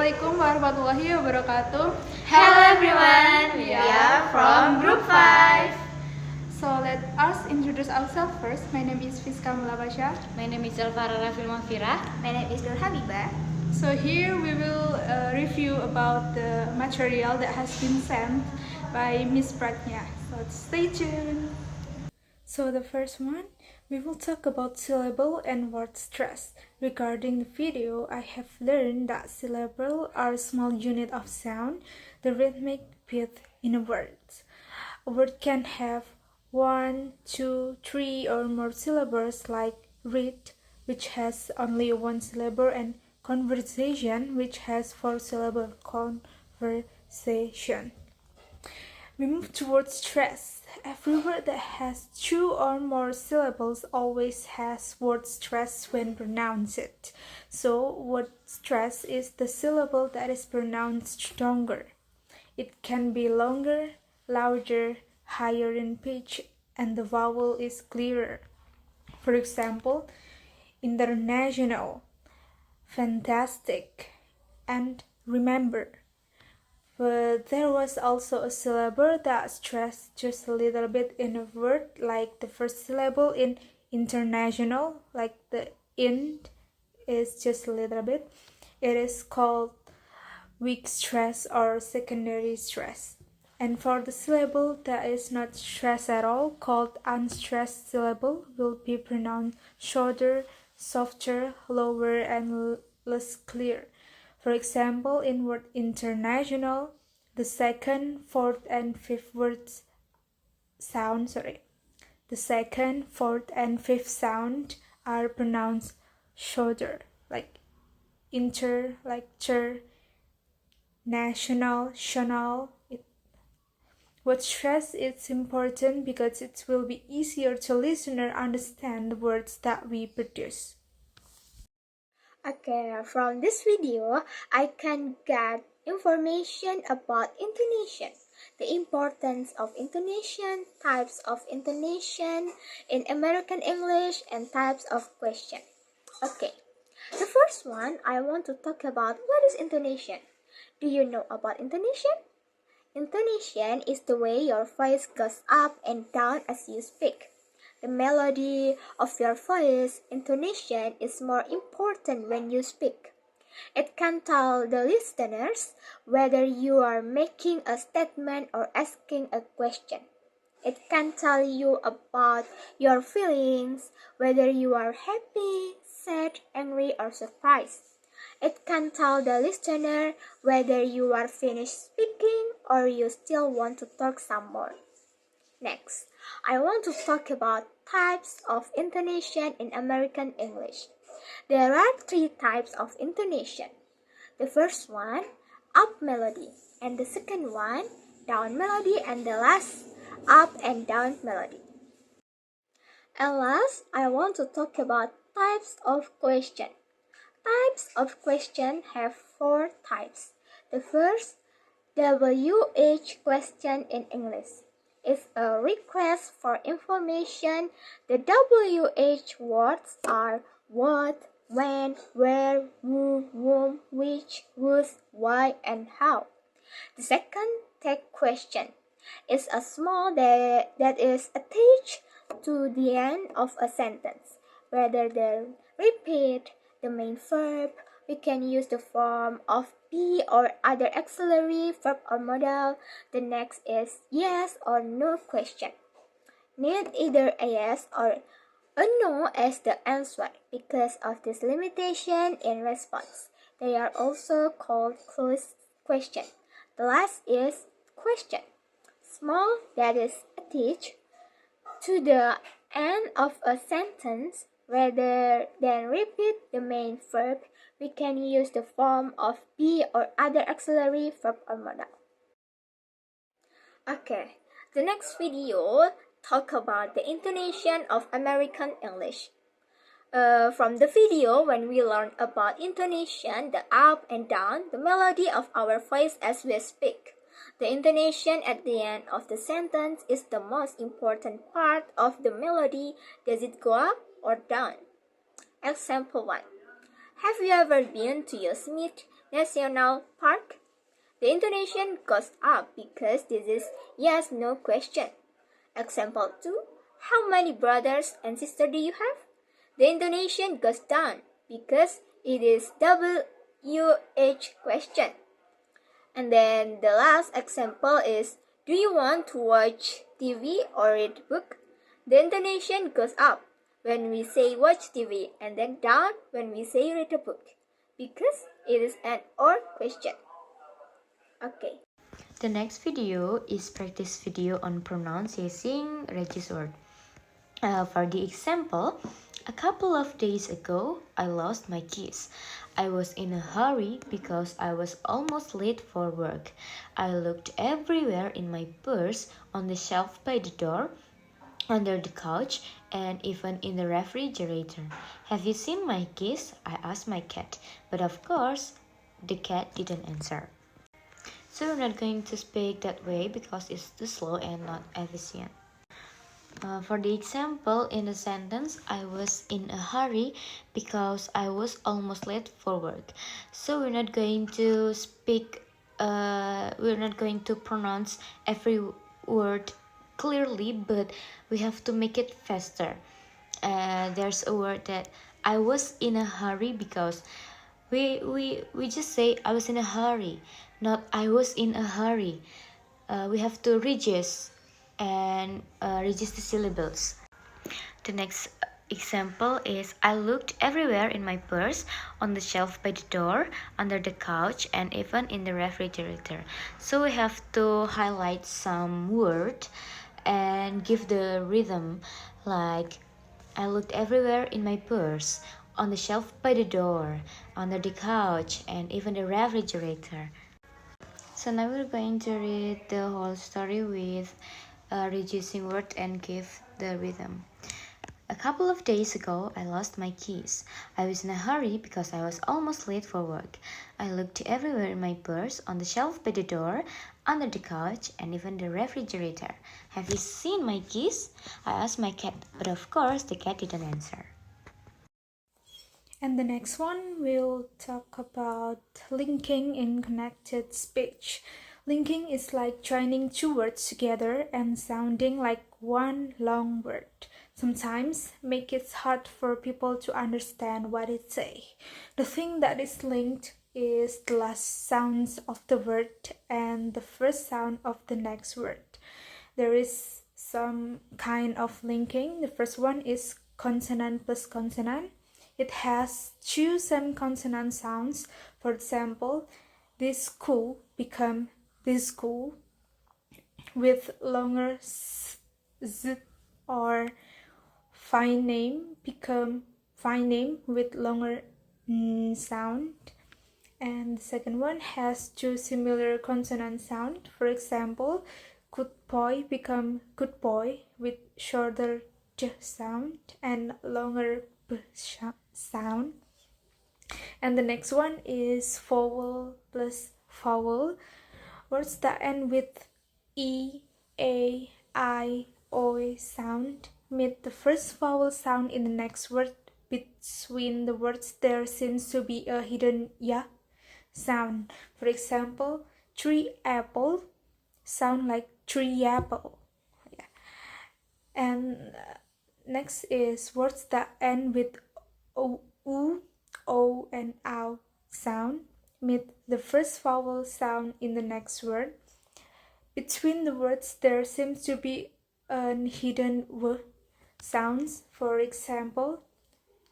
Assalamualaikum warahmatullahi wabarakatuh. Hello everyone, we are from Group 5. So let us introduce ourselves first. My name is Fiska Mulabasha. My name is Elvara Rafil Mafira. My name is Nur Habibah. So here we will review about the material that has been sent by Miss Pratnya. So stay tuned. So the first one, we will talk about syllable and word stress. Regarding the video, I have learned that syllables are a small unit of sound, the rhythmic beat in a word. A word can have 1, 2, 3 or more syllables like read, which has only one syllable, and conversation, which has 4 syllables. Conversation. We move towards stress. Every word that has 2 or more syllables always has word stress when pronounced. So, word stress is the syllable that is pronounced stronger. It can be longer, louder, higher in pitch, and the vowel is clearer. For example, international, fantastic, and remember. But there was also a syllable that stressed just a little bit in a word, like the first syllable in international, like the int is just a little bit. It is called weak stress or secondary stress. And for the syllable that is not stressed at all, called unstressed syllable, will be pronounced shorter, softer, lower, and less clear. For example, in word international, the second, fourth, and fifth the second, fourth, and fifth sound are pronounced shorter, like inter, like cher, national, tional. Word stress is important because it will be easier to listener understand the words that we produce. Okay, from this video, I can get information about intonation, the importance of intonation, types of intonation in American English, and types of question. Okay, the first one, I want to talk about what is intonation. Do you know about intonation? Intonation is the way your voice goes up and down as you speak. The melody of your voice intonation is more important when you speak. It can tell the listeners whether you are making a statement or asking a question. It can tell you about your feelings, whether you are happy, sad, angry, or surprised. It can tell the listener whether you are finished speaking or you still want to talk some more. Next, I want to talk about types of intonation in American English. There are 3 types of intonation. The first one, up melody, and the second one, down melody, and the last, up and down melody. And last, I want to talk about types of question. Types of question have 4 types. The first, WH question in English, is a request for information. The WH words are what, when, where, who, whom, which, whose, why, and how. The second tag question is a small that is attached to the end of a sentence. Rather than repeat the main verb, we can use the form of be or other auxiliary verb or modal. The next is yes or no question. Need either a yes or a no as the answer because of this limitation in response. They are also called closed question. The last is question. Small that is attached to the end of a sentence. Rather than repeat the main verb, we can use the form of be or other auxiliary verb or modal. Okay, the next video talk about the intonation of American English. From the video, when we learn about intonation, the up and down, the melody of our voice as we speak. The intonation at the end of the sentence is the most important part of the melody. Does it go up or down? Example 1. Have you ever been to Yosemite? national park? The intonation goes up because this is yes no question. Example 2. How many brothers and sisters do you have? The intonation goes down because it is WH question. And then the last example is, do you want to watch TV or read book? The intonation goes up when we say watch TV and then down when we say read a book because it is an or question. Okay. The next video is practice video on pronouncing Regis word. For the example, a couple of days ago, I lost my keys. I was in a hurry because I was almost late for work. I looked everywhere in my purse, on the shelf by the door, under the couch, and even in the refrigerator. Have you seen my keys? I asked my cat, but of course, the cat didn't answer. So we're not going to speak that way because it's too slow and not efficient. For the example in the sentence, I was in a hurry because I was almost late for work. So we're not going to we're not going to pronounce every word clearly, but we have to make it faster. There's a word that I was in a hurry because we just say I was in a hurry, not I was in a hurry. We have to reduce and reduce the syllables. The next example is I looked everywhere in my purse, on the shelf by the door, under the couch, and even in the refrigerator. So we have to highlight some word and give the rhythm, like I looked everywhere in my purse, on the shelf by the door, under the couch, and even the refrigerator. So now we're going to read the whole story with reducing word and give the rhythm. A couple of days ago, I lost my keys. I was in a hurry because I was almost late for work. I looked everywhere in my purse, on the shelf by the door, under the couch, and even the refrigerator. Have you seen my keys? I asked my cat, but of course the cat didn't answer. And the next one, we'll talk about linking in connected speech. Linking is like joining two words together and sounding like one long word. Sometimes make it hard for people to understand what it say. The thing that is linked is the last sounds of the word and the first sound of the next word. There is some kind of linking. The first one is consonant plus consonant. It has two same consonant sounds. For example, this school become this school with longer z, or fine name become fine name with longer sound. And the second one has two similar consonant sound. For example, good boy become good boy with shorter j sound and longer b sound. And the next one is vowel plus vowel. Words that end with e, a, I, o sound meet the first vowel sound in the next word. Between the words there seems to be a hidden ya sound. For example, tree apple sound like tree apple. Yeah. And next is words that end with o, u, o, and ow sound meet the first vowel sound in the next word. Between the words there seems to be a hidden w sounds. For example,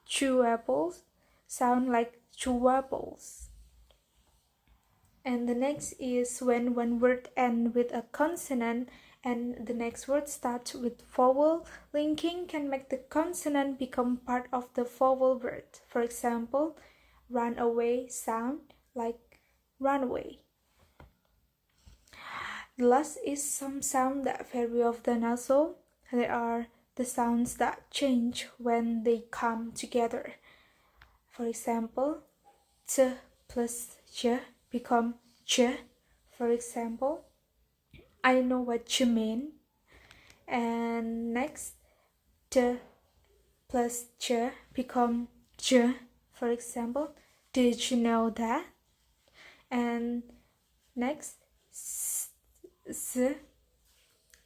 chew apples sound like chew apples. And the next is when one word ends with a consonant and the next word starts with vowel. Linking can make the consonant become part of the vowel word. For example, run away sound like runaway. The last is some sound that vary often also. There are the sounds that change when they come together. For example, t plus j become j. For example, I know what you mean. And next, t plus j become j. For example, did you know that? And next, z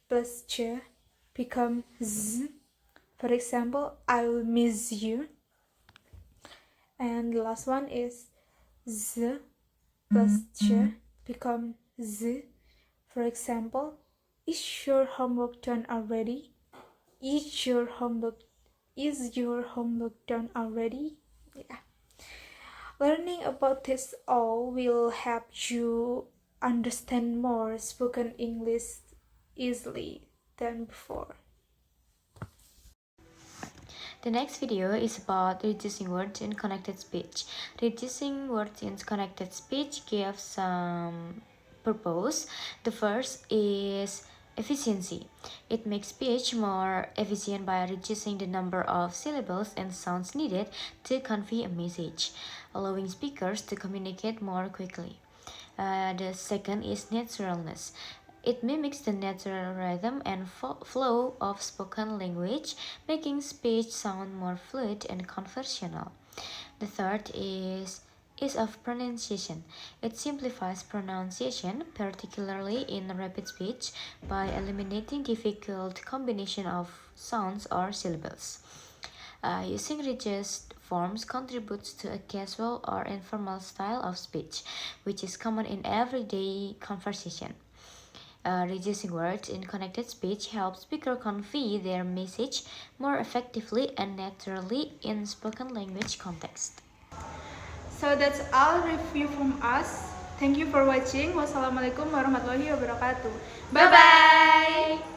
plus j become z. For example, I will miss you. And the last one is z plus j become z. For example, is your homework done already? Is your homework done already? Yeah. Learning about this all will help you understand more spoken English easily than before. The next video is about reducing words in connected speech. Reducing words in connected speech gives some purpose. The first is efficiency. It makes speech more efficient by reducing the number of syllables and sounds needed to convey a message, allowing speakers to communicate more quickly. The second is naturalness. It mimics the natural rhythm and flow of spoken language, making speech sound more fluid and conversational. The third is ease of pronunciation. It simplifies pronunciation, particularly in rapid speech, by eliminating difficult combination of sounds or syllables. Using reduced forms contributes to a casual or informal style of speech, which is common in everyday conversation. Reducing words in connected speech helps speakers convey their message more effectively and naturally in spoken language context. So that's all review from us. Thank you for watching. Wassalamualaikum warahmatullahi wabarakatuh. Bye bye.